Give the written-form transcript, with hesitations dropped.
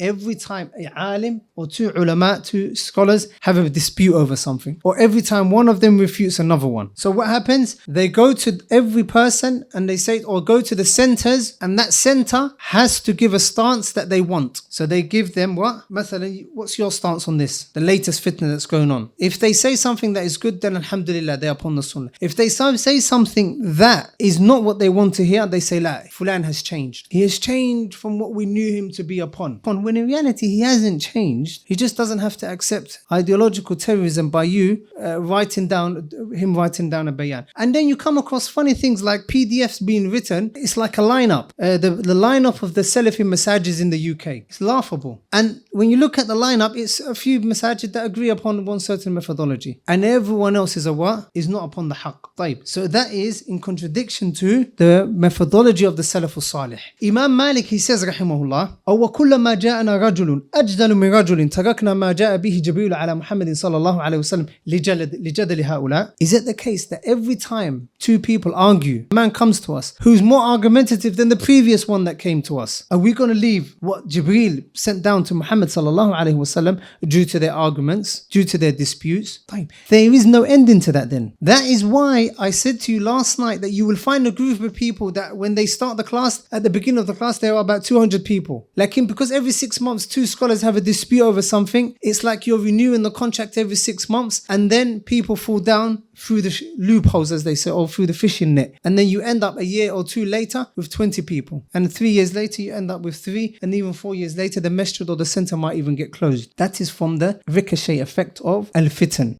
Every time a alim or two ulama, two scholars have a dispute over something, or every time one of them refutes another one. So what happens? They go to every person and they say, or go to the centers, and that center has to give a stance that they want. So they give them what? Mathalan, what's your stance on this? The latest fitnah that's going on. If they say something that is good, then alhamdulillah, they're upon the sunnah. If they say something that is not what they want to hear, they say, la, fulan has changed. He has changed from what we knew him to be upon. When in reality, he hasn't changed. He just doesn't have to accept ideological terrorism by you writing down a bayan. And then you come across funny things like PDFs being written. It's like a lineup. The lineup of the Salafi masajid in the UK. It's laughable. And when you look at the lineup, it's a few masajid that agree upon one certain methodology. And everyone else is is not upon the haqq. طيب. So that is in contradiction to the methodology of the Salaf al-Salih. Imam Malik, he says, rahimahullah, أو كلما جاءنا رجل أجدل من رجل تركنا ما جاء به جبريل على محمد صلى الله عليه وسلم لجدل هؤلاء. Is it the case that every time two people argue, a man comes to us who's more argumentative than the previous one that came to us, are we going to leave what Jibreel sent down to Muhammad sallallahu alaihi wasallam due to their arguments, due to their disputes? There is no ending to that then. That is why I said to you last night that you will find a group of people that when they start the class, at the beginning of the class, there are about 200 people. Like because every 6 months, two scholars have a dispute over something, it's like you're renewing the contract every 6 months, and then people fall down through the loopholes, as they say, or through the fishing net. And then you end up a year or two later with 20 people. And 3 years later, you end up with 3. And even 4 years later, the masjid or the center might even get closed. That is from the ricochet effect of al-fitan.